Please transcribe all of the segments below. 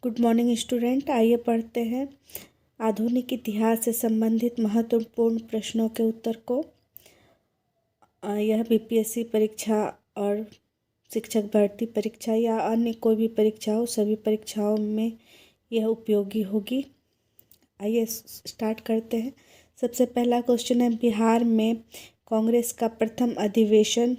Good morning student. आइए पढ़ते हैं आधुनिक इतिहास से संबंधित महत्वपूर्ण प्रश्नों के उत्तर को। यह बीपीएससी परीक्षा और शिक्षक भर्ती परीक्षा या अन्य कोई भी परीक्षा हो, सभी परीक्षाओं में यह उपयोगी होगी। आइए स्टार्ट करते हैं। सबसे पहला क्वेश्चन है, बिहार में कांग्रेस का प्रथम अधिवेशन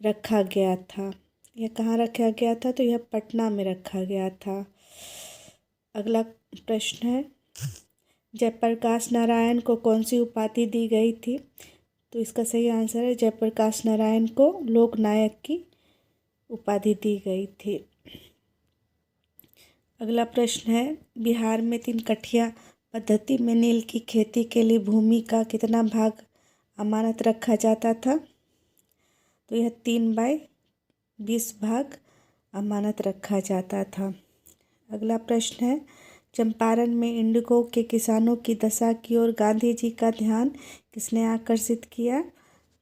रखा गया था। यह कहाँ रखा गया था? तो यह पटना में रखा गया था। अगला प्रश्न है, जयप्रकाश नारायण को कौन सी उपाधि दी गई थी? तो इसका सही आंसर है, जयप्रकाश नारायण को लोकनायक की उपाधि दी गई थी। अगला प्रश्न है, बिहार में 3 कठिया पद्धति में नील की खेती के लिए भूमि का कितना भाग अमानत रखा जाता था? तो यह 3/20 भाग अमानत रखा जाता था। अगला प्रश्न है, चंपारण में इंडिगो के किसानों की दशा की ओर गांधी जी का ध्यान किसने आकर्षित किया?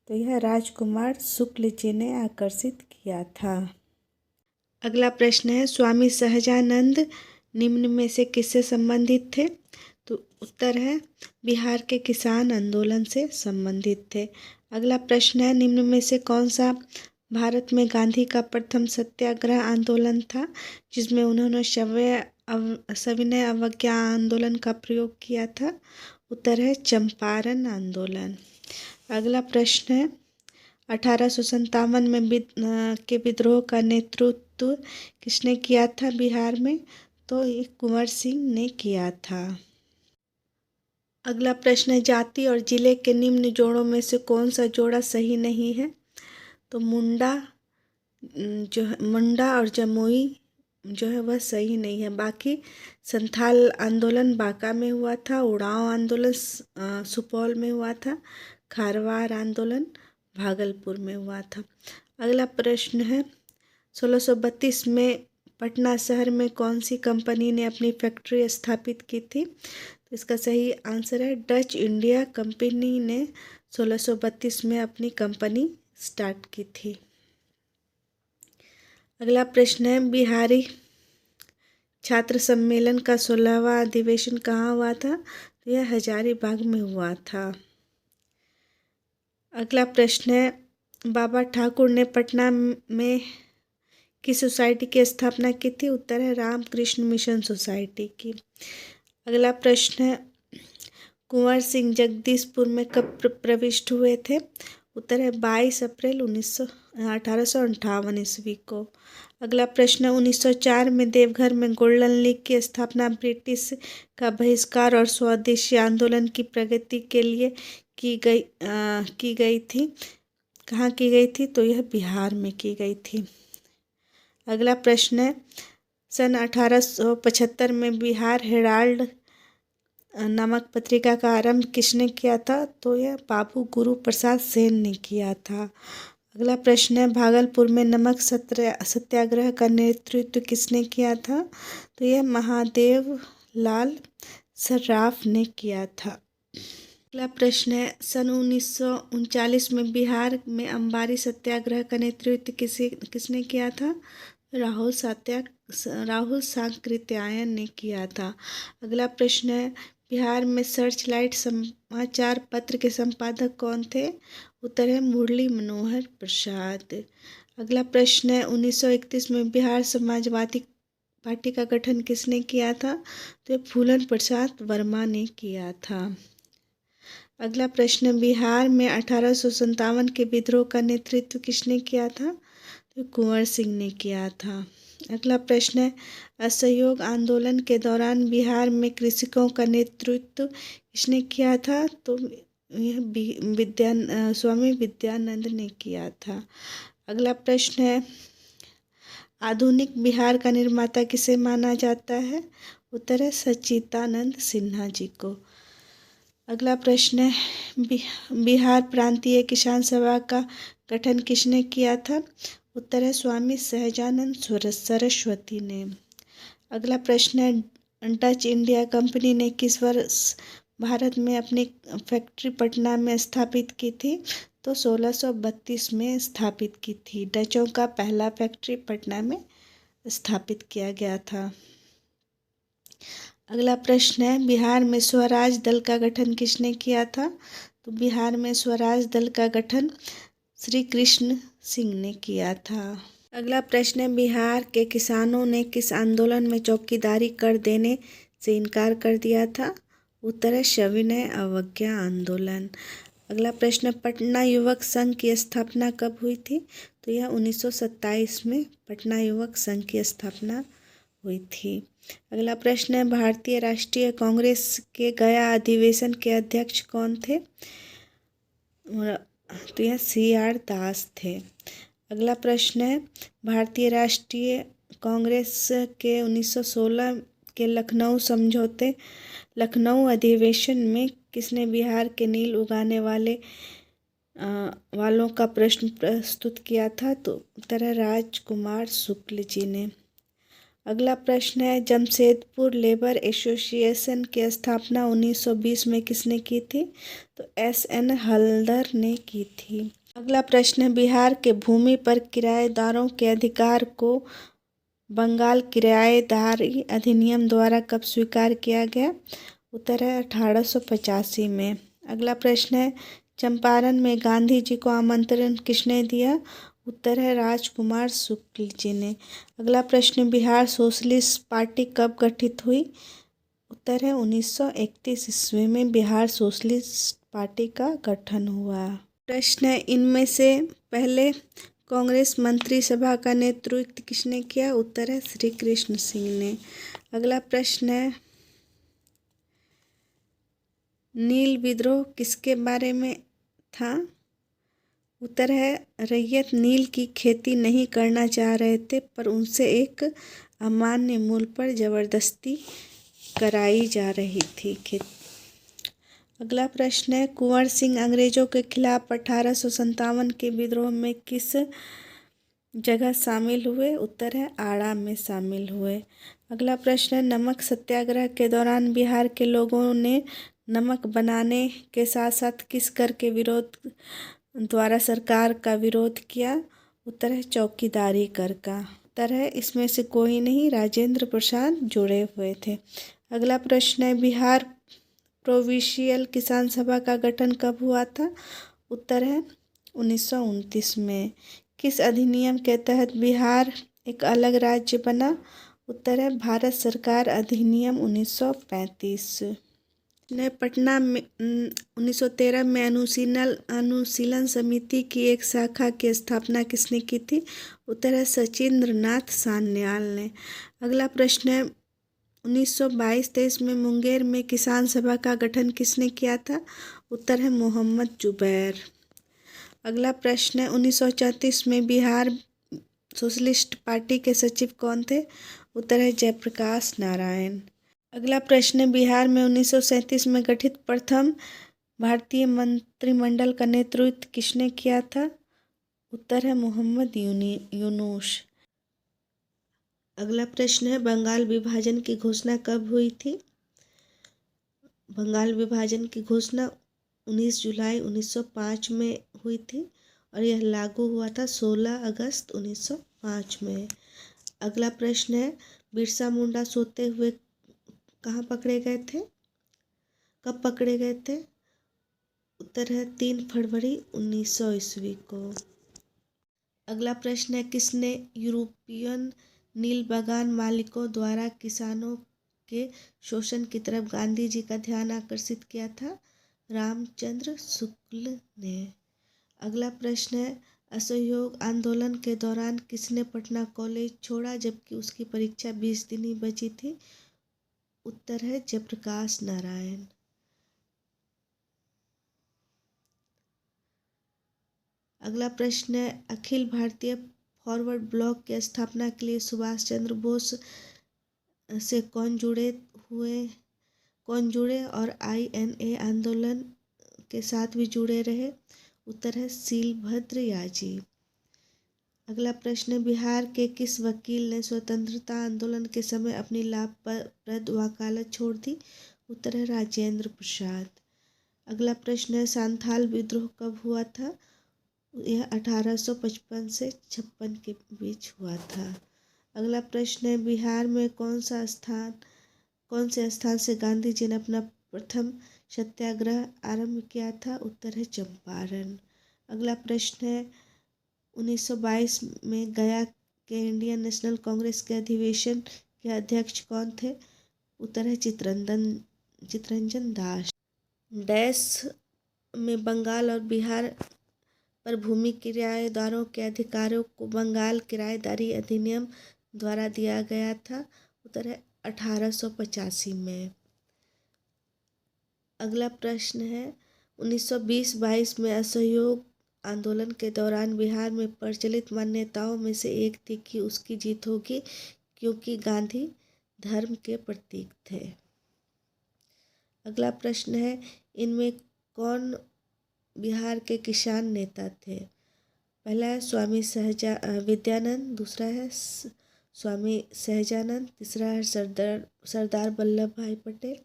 तो यह राजकुमार शुक्ल जी ने आकर्षित किया था। अगला प्रश्न है, स्वामी सहजानंद निम्न में से किससे संबंधित थे? तो उत्तर है, बिहार के किसान आंदोलन से संबंधित थे। अगला प्रश्न है, निम्न में से कौन सा भारत में गांधी का प्रथम सत्याग्रह आंदोलन था जिसमें उन्होंने सविनय अवज्ञा आंदोलन का प्रयोग किया था? उत्तर है, चंपारण आंदोलन। अगला प्रश्न है, 1857 में के विद्रोह का नेतृत्व किसने किया था बिहार में? तो ये कुंवर सिंह ने किया था। अगला प्रश्न है, जाति और जिले के निम्न जोड़ों में से कौन सा जोड़ा सही नहीं है? तो मुंडा और जमुई जो है वह सही नहीं है। बाकी संथाल आंदोलन बांका में हुआ था, उड़ाव आंदोलन सुपौल में हुआ था, खारवार आंदोलन भागलपुर में हुआ था। अगला प्रश्न है, 1632 में पटना शहर में कौन सी कंपनी ने अपनी फैक्ट्री स्थापित की थी? तो इसका सही आंसर है, डच इंडिया कंपनी ने 1632 में अपनी कंपनी स्टार्ट की थी। अगला प्रश्न है, बिहारी छात्र सम्मेलन का 16वां अधिवेशन कहाँ हुआ था? तो यह हजारीबाग में हुआ था। अगला प्रश्न है, बाबा ठाकुर ने पटना में किस सोसाइटी की स्थापना की थी? उत्तर है, रामकृष्ण मिशन सोसाइटी की। अगला प्रश्न है, कुंवर सिंह जगदीशपुर में कब प्रविष्ट हुए थे? उत्तर है, 22 अप्रैल 1858 ईस्वी को। अगला प्रश्न, 1904 में देवघर में गोल्डन लीग की स्थापना ब्रिटिश का बहिष्कार और स्वदेशी आंदोलन की प्रगति के लिए की गई थी। कहाँ की गई थी? तो यह बिहार में की गई थी। अगला प्रश्न है, सन 1875 में बिहार हेराल्ड नामक पत्रिका का आरंभ किसने किया था? तो यह बाबू गुरु प्रसाद सेन ने किया था। अगला प्रश्न है, भागलपुर में नमक सत्याग्रह का नेतृत्व किसने किया था? तो यह महादेव लाल सर्राफ ने किया था। अगला प्रश्न है, सन 1939 में बिहार में अंबारी सत्याग्रह का नेतृत्व किसने किया था? राहुल सांकृत्यायन ने किया था। अगला प्रश्न है, बिहार में सर्च लाइट समाचार पत्र के संपादक कौन थे? उत्तर है, मुरली मनोहर प्रसाद। अगला प्रश्न है, 1931 में बिहार समाजवादी पार्टी का गठन किसने किया था? तो फूलन प्रसाद वर्मा ने किया था। अगला प्रश्न, बिहार में 1857 के विद्रोह का नेतृत्व किसने किया था? तो कुंवर सिंह ने किया था। अगला प्रश्न है, असहयोग आंदोलन के दौरान बिहार में कृषकों का नेतृत्व किसने किया था? तो यह स्वामी विद्यानंद ने किया था। अगला प्रश्न है, आधुनिक बिहार का निर्माता किसे माना जाता है? उत्तर है, सच्चिदानंद सिन्हा जी को। अगला प्रश्न है, बिहार प्रांतीय किसान सभा का गठन किसने किया था? उत्तर है, स्वामी सहजानंद सरस्वती ने। अगला प्रश्न है, डच इंडिया कंपनी ने किस वर्ष भारत में अपनी फैक्ट्री पटना में स्थापित की थी? तो 1632 में स्थापित की थी। डचों का पहला फैक्ट्री पटना में स्थापित किया गया था। अगला प्रश्न है बिहार में स्वराज दल का गठन किसने किया था? तो बिहार में स्वराज दल का गठन श्री कृष्ण सिंह ने किया था। अगला प्रश्न है बिहार के किसानों ने किस आंदोलन में चौकीदारी कर देने से इनकार कर दिया था? उत्तर है सविनय अवज्ञा आंदोलन। अगला प्रश्न पटना युवक संघ की स्थापना कब हुई थी? तो यह 1927 में पटना युवक संघ की स्थापना हुई थी। अगला प्रश्न है भारतीय राष्ट्रीय कांग्रेस के गया अधिवेशन के अध्यक्ष कौन थे? तो यह CR दास थे। अगला प्रश्न है भारतीय राष्ट्रीय कांग्रेस के 1916 के लखनऊ अधिवेशन में किसने बिहार के नील उगाने वालों का प्रश्न प्रस्तुत किया था? तो उत्तर है राजकुमार शुक्ल जी ने। अगला प्रश्न है जमशेदपुर लेबर एसोसिएशन की स्थापना 1920 में किसने की थी? तो SN हलदर ने की थी। अगला प्रश्न है बिहार के भूमि पर किराएदारों के अधिकार को बंगाल किराएदारी अधिनियम द्वारा कब स्वीकार किया गया? उत्तर है 1885 में। अगला प्रश्न है चंपारण में गांधी जी को आमंत्रण किसने दिया? उत्तर है राजकुमार शुक्ल जी ने। अगला प्रश्न बिहार सोशलिस्ट पार्टी कब गठित हुई? उत्तर है 1931 ईस्वी में बिहार सोशलिस्ट पार्टी का गठन हुआ। प्रश्न है इनमें से पहले कांग्रेस मंत्रिसभा का नेतृत्व किसने किया? उत्तर है श्री कृष्ण सिंह ने। अगला प्रश्न है नील विद्रोह किसके बारे में था? उत्तर है रैयत नील की खेती नहीं करना चाह रहे थे पर उनसे एक अमान्य मूल्य पर जबरदस्ती कराई जा रही थी खेती। अगला प्रश्न है कुंवर सिंह अंग्रेजों के खिलाफ 1857 के विद्रोह में किस जगह शामिल हुए? उत्तर है आड़ा में शामिल हुए। अगला प्रश्न है नमक सत्याग्रह के दौरान बिहार के लोगों ने नमक बनाने के साथ साथ किस कर के विरोध द्वारा सरकार का विरोध किया? उत्तर है चौकीदारी कर का। उत्तर है इसमें से कोई नहीं, राजेंद्र प्रसाद जुड़े हुए थे। अगला प्रश्न है बिहार प्रोविंशियल किसान सभा का गठन कब हुआ था? उत्तर है 1929 में। किस अधिनियम के तहत बिहार एक अलग राज्य बना? उत्तर है भारत सरकार अधिनियम 1935 ने। पटना में 1913 में अनुशीलन समिति की एक शाखा की स्थापना किसने की थी? उत्तर है सचिंद्र नाथ सान्याल ने। अगला प्रश्न है 1922-23 में मुंगेर में किसान सभा का गठन किसने किया था? उत्तर है मोहम्मद जुबैर। अगला प्रश्न है 1934 में बिहार सोशलिस्ट पार्टी के सचिव कौन थे? उत्तर है जयप्रकाश नारायण। अगला प्रश्न है बिहार में 1937 में गठित प्रथम भारतीय मंत्रिमंडल का नेतृत्व किसने किया था? उत्तर है मोहम्मद यूनुस। अगला प्रश्न है बंगाल विभाजन की घोषणा कब हुई थी? बंगाल विभाजन की घोषणा 19 जुलाई 1905 में हुई थी और यह लागू हुआ था 16 अगस्त 1905 में। अगला प्रश्न है बिरसा मुंडा सोते हुए कहाँ पकड़े गए थे? कब पकड़े गए थे? उत्तर है 3 फरवरी 1900 ईस्वी को। अगला प्रश्न है किसने यूरोपियन नील बागान मालिकों द्वारा किसानों के शोषण की तरफ गांधी जी का ध्यान आकर्षित किया था? रामचंद्र शुक्ल ने। अगला प्रश्न है असहयोग आंदोलन के दौरान किसने पटना कॉलेज छोड़ा जबकि उसकी परीक्षा 20 दिन ही बची थी? उत्तर है जयप्रकाश नारायण। अगला प्रश्न है अखिल भारतीय फॉरवर्ड ब्लॉक की स्थापना के लिए सुभाष चंद्र बोस से कौन जुड़े और INA आंदोलन के साथ भी जुड़े रहे? उत्तर है शीलभद्र याजी। अगला प्रश्न बिहार के किस वकील ने स्वतंत्रता आंदोलन के समय अपनी लाभप्रद वकालत छोड़ दी? उत्तर है राजेंद्र प्रसाद। अगला प्रश्न है संथाल विद्रोह कब हुआ था? यह 1855 से 56 के बीच हुआ था। अगला प्रश्न है बिहार में कौन सा स्थान कौन से स्थान से गांधी जी ने अपना प्रथम सत्याग्रह आरंभ किया था? उत्तर है चंपारण। अगला प्रश्न है 1922 में गया के इंडियन नेशनल कांग्रेस के अधिवेशन के अध्यक्ष कौन थे? उत्तर है चित्तरंजन दास। डैश में बंगाल और बिहार पर भूमि किराएदारों के अधिकारों को बंगाल किराएदारी अधिनियम द्वारा दिया गया था? उत्तर है 1885 में। अगला प्रश्न है 1920-22 में असहयोग आंदोलन के दौरान बिहार में प्रचलित मान्यताओं में से एक थी कि उसकी जीत होगी क्योंकि गांधी धर्म के प्रतीक थे। अगला प्रश्न है इनमें कौन बिहार के किसान नेता थे? पहला है स्वामी विद्यानंद, दूसरा है स्वामी सहजानंद, तीसरा है सरदार वल्लभ भाई पटेल।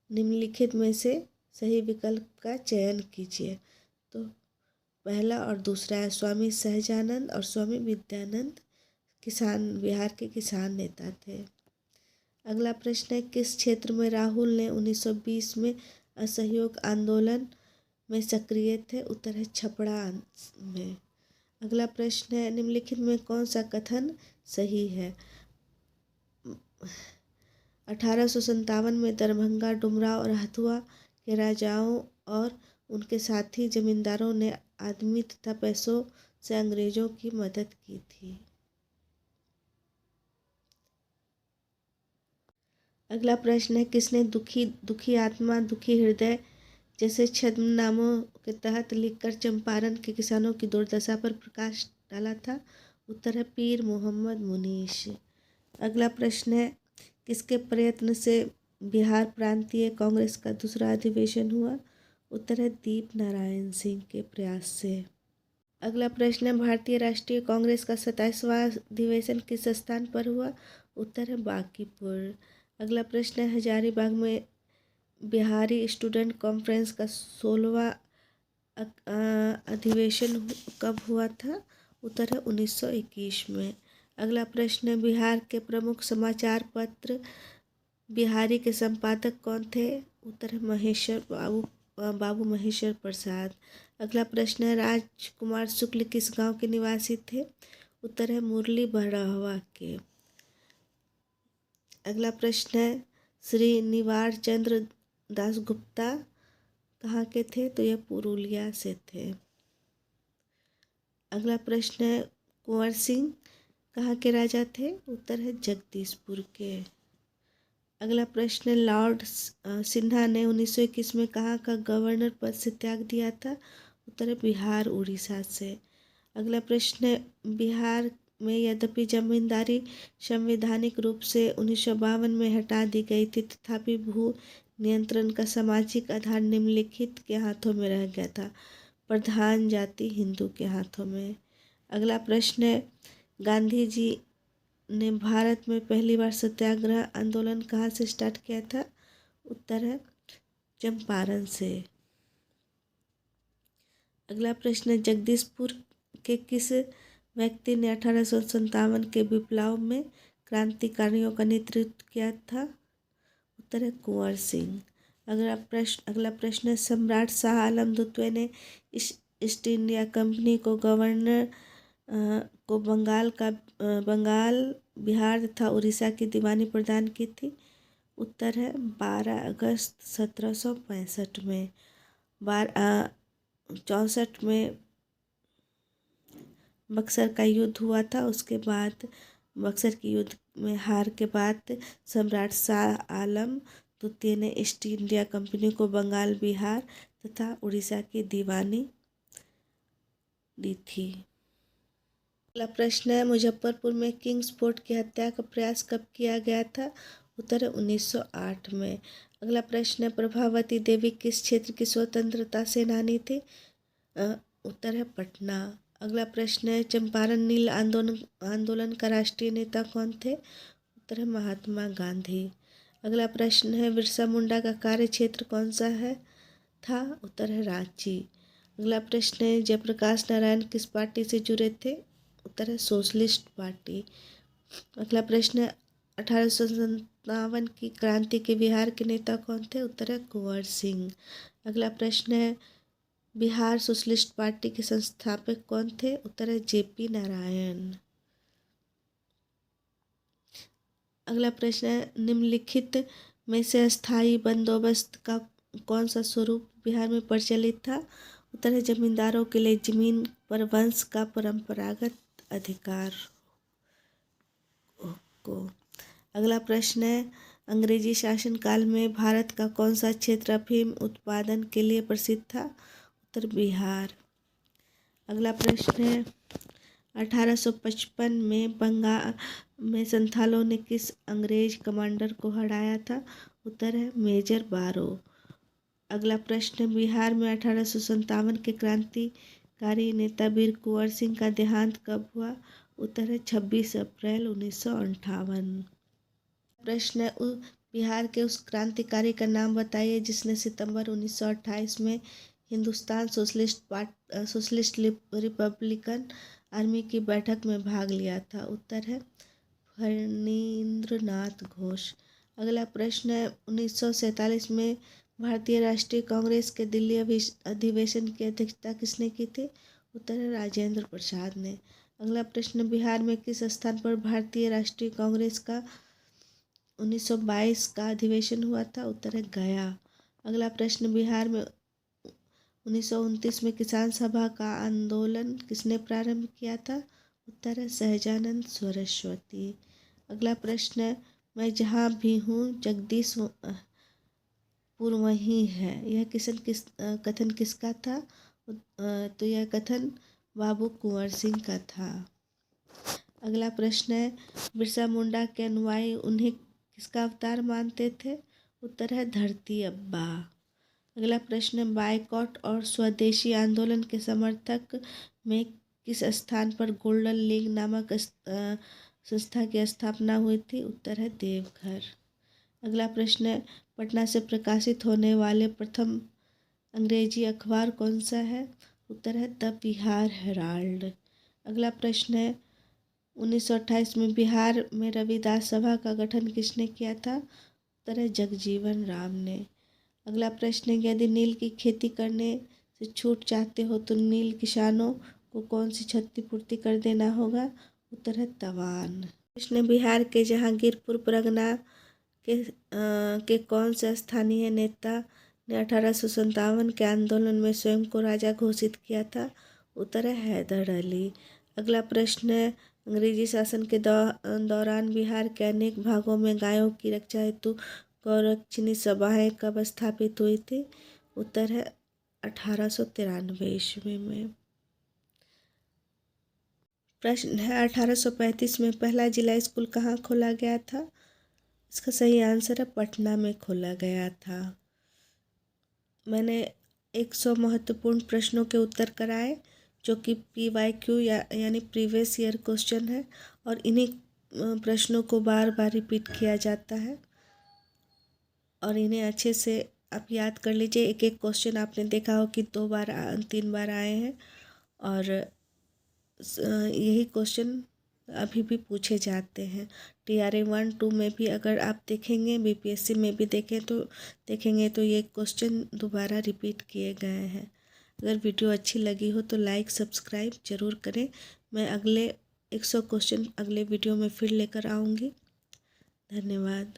निम्नलिखित में से सही विकल्प का चयन कीजिए। तो पहला और दूसरा है स्वामी सहजानंद और स्वामी विद्यानंद बिहार के किसान नेता थे। अगला प्रश्न है किस क्षेत्र में राहुल ने 1920 में असहयोग आंदोलन में सक्रिय थे? उत्तर है छपरा में। अगला प्रश्न है निम्नलिखित में कौन सा कथन सही है? 1857 में दरभंगा, डुमरा और हथुआ के राजाओं और उनके साथी जमींदारों ने आदमी तथा पैसों से अंग्रेजों की मदद की थी। अगला प्रश्न है किसने दुखी आत्मा दुखी हृदय जैसे छद्मनामों के तहत लिखकर चंपारण के किसानों की दुर्दशा पर प्रकाश डाला था? उत्तर है पीर मोहम्मद मुनीश। अगला प्रश्न है किसके प्रयत्न से बिहार प्रांतीय कांग्रेस का दूसरा अधिवेशन हुआ? उत्तर है दीप नारायण सिंह के प्रयास से। अगला प्रश्न है भारतीय राष्ट्रीय कांग्रेस का 27वां अधिवेशन किस स्थान पर हुआ? उत्तर है बांकीपुर। अगला प्रश्न है हजारीबाग में बिहारी स्टूडेंट कॉन्फ्रेंस का 16वां अधिवेशन कब हुआ था? उत्तर है 1921 में। अगला प्रश्न है बिहार के प्रमुख समाचार पत्र बिहारी के संपादक कौन थे? उत्तर है बाबू महेश्वर प्रसाद। अगला प्रश्न है राजकुमार शुक्ल किस गांव के निवासी थे? उत्तर है मुरली बड़हवा के। अगला प्रश्न है श्री निवार चंद्र दासगुप्ता कहाँ के थे? तो यह पुरुलिया से थे। अगला प्रश्न है कुंवर सिंह कहाँ के राजा थे? उत्तर है जगदीशपुर के। अगला प्रश्न है लॉर्ड सिन्हा ने 1921 में कहाँ का गवर्नर पद से त्याग दिया था? उत्तर है बिहार उड़ीसा से। अगला प्रश्न है बिहार में यद्यपि जमींदारी संवैधानिक रूप से 1952 में हटा दी गई थी तथापि भू नियंत्रण का सामाजिक आधार निम्नलिखित के हाथों में रह गया था? प्रधान जाति हिंदू के हाथों में। अगला प्रश्न है गांधी जी ने भारत में पहली बार सत्याग्रह आंदोलन कहाँ से स्टार्ट किया था? उत्तर है चंपारण से। अगला प्रश्न है जगदीशपुर के किस व्यक्ति ने 1857 के विप्लव में क्रांतिकारियों का नेतृत्व किया था? उत्तर है कुंवर सिंह। अगला प्रश्न है सम्राट शाह आलम द्वितीय ने ईस्ट इंडिया कंपनी को गवर्नर को बंगाल, बिहार तथा उड़ीसा की दीवानी प्रदान की थी? उत्तर है 12 अगस्त 1765 में। 64 में बक्सर का युद्ध हुआ था। उसके बाद बक्सर के युद्ध में हार के बाद सम्राट शाह आलम द्वितीय ने ईस्ट इंडिया कंपनी को बंगाल, बिहार तथा उड़ीसा की दीवानी दी थी। अगला प्रश्न है मुजफ्फरपुर में किंग्स फोर्ट की हत्या का प्रयास कब किया गया था? उत्तर है 1908 में। अगला प्रश्न है प्रभावती देवी किस क्षेत्र की स्वतंत्रता सेनानी थी? उत्तर है पटना। अगला प्रश्न है चंपारण नील आंदोलन का राष्ट्रीय नेता कौन थे? उत्तर है महात्मा गांधी। अगला प्रश्न है बिरसा मुंडा का कार्य क्षेत्र कौन सा था? उत्तर है रांची। अगला प्रश्न है जयप्रकाश नारायण किस पार्टी से जुड़े थे? उत्तर है सोशलिस्ट पार्टी। अगला प्रश्न है 1857 की क्रांति के बिहार के नेता कौन थे? उत्तर है कुंवर सिंह। अगला प्रश्न है बिहार सोशलिस्ट पार्टी के संस्थापक कौन थे? उत्तर है जेपी नारायण। अगला प्रश्न है निम्नलिखित में से अस्थायी बंदोबस्त का कौन सा स्वरूप बिहार में प्रचलित था? उत्तर है जमींदारों के लिए जमीन पर वंश का परंपरागत अधिकार को। अगला प्रश्न है अंग्रेजी शासनकाल में भारत का कौन सा क्षेत्र अफीम उत्पादन के लिए प्रसिद्ध था? उत्तर बिहार। अगला प्रश्न है 1855 में बंगाल में संथालों ने किस अंग्रेज कमांडर को हराया था? उत्तर है मेजर बारो। अगला प्रश्न बिहार में 1857 के क्रांतिकारी नेता वीर कुंवर सिंह का देहांत कब हुआ? उत्तर है 26 अप्रैल 1958। प्रश्न है बिहार के उस क्रांतिकारी का नाम बताइए जिसने सितंबर 1928 में हिंदुस्तान सोशलिस्ट रिपब्लिकन आर्मी की बैठक में भाग लिया था। उत्तर है फणींद्रनाथ घोष। अगला प्रश्न है 1947 में भारतीय राष्ट्रीय कांग्रेस के दिल्ली अधिवेशन की अध्यक्षता किसने की थी? उत्तर है राजेंद्र प्रसाद ने। अगला प्रश्न बिहार में किस स्थान पर भारतीय राष्ट्रीय कांग्रेस का 1922 का अधिवेशन हुआ था? उत्तर है गया। अगला प्रश्न बिहार में 1929 में किसान सभा का आंदोलन किसने प्रारंभ किया था? उत्तर है सहजानंद सरस्वती। अगला प्रश्न है मैं जहाँ भी हूँ जगदीशपुर वहीं है, यह कथन किसका था? तो यह कथन बाबू कुंवर सिंह का था। अगला प्रश्न है बिरसा मुंडा के अनुयायी उन्हें किसका अवतार मानते थे? उत्तर है धरती अब्बा। अगला प्रश्न बायकॉट और स्वदेशी आंदोलन के समर्थक में किस स्थान पर गोल्डन लीग नामक संस्था की स्थापना हुई थी? उत्तर है देवघर। अगला प्रश्न पटना से प्रकाशित होने वाले प्रथम अंग्रेजी अखबार कौन सा है? उत्तर है द बिहार हेराल्ड। अगला प्रश्न है 1928 में बिहार में रविदास सभा का गठन किसने किया था? उत्तर है जगजीवन राम ने। अगला प्रश्न यदि नील की खेती करने से छूट चाहते हो तो नील किसानों को कौन सी क्षतिपूर्ति कर देना होगा? उत्तर है तवान। प्रश्न बिहार के जहांगीरपुर परगना के कौन से स्थानीय नेता ने 1857 के आंदोलन में स्वयं को राजा घोषित किया था? उत्तर है हैदर अली। अगला प्रश्न अंग्रेजी शासन के दौरान बिहार के अनेक भागों में गायों की रक्षा हेतु गौरक्षणी सभाएं कब स्थापित हुई थी? उत्तर है 1893 ईस्वी में। प्रश्न है 1835 में पहला जिला स्कूल कहाँ खोला गया था? इसका सही आंसर है पटना में खोला गया था। मैंने 100 महत्वपूर्ण प्रश्नों के उत्तर कराए जो कि PYQ यानी प्रीवियस ईयर क्वेश्चन है और इन्हीं प्रश्नों को बार बार रिपीट किया जाता है और इन्हें अच्छे से आप याद कर लीजिए। एक एक क्वेश्चन आपने देखा हो कि 2 बार 3 बार आए हैं और यही क्वेश्चन अभी भी पूछे जाते हैं। TRA 1, 2 में भी अगर आप देखेंगे, BPSC में भी देखेंगे तो ये क्वेश्चन दोबारा रिपीट किए गए हैं। अगर वीडियो अच्छी लगी हो तो लाइक सब्सक्राइब ज़रूर करें। मैं अगले 100 क्वेश्चन अगले वीडियो में फिर लेकर आऊँगी। धन्यवाद।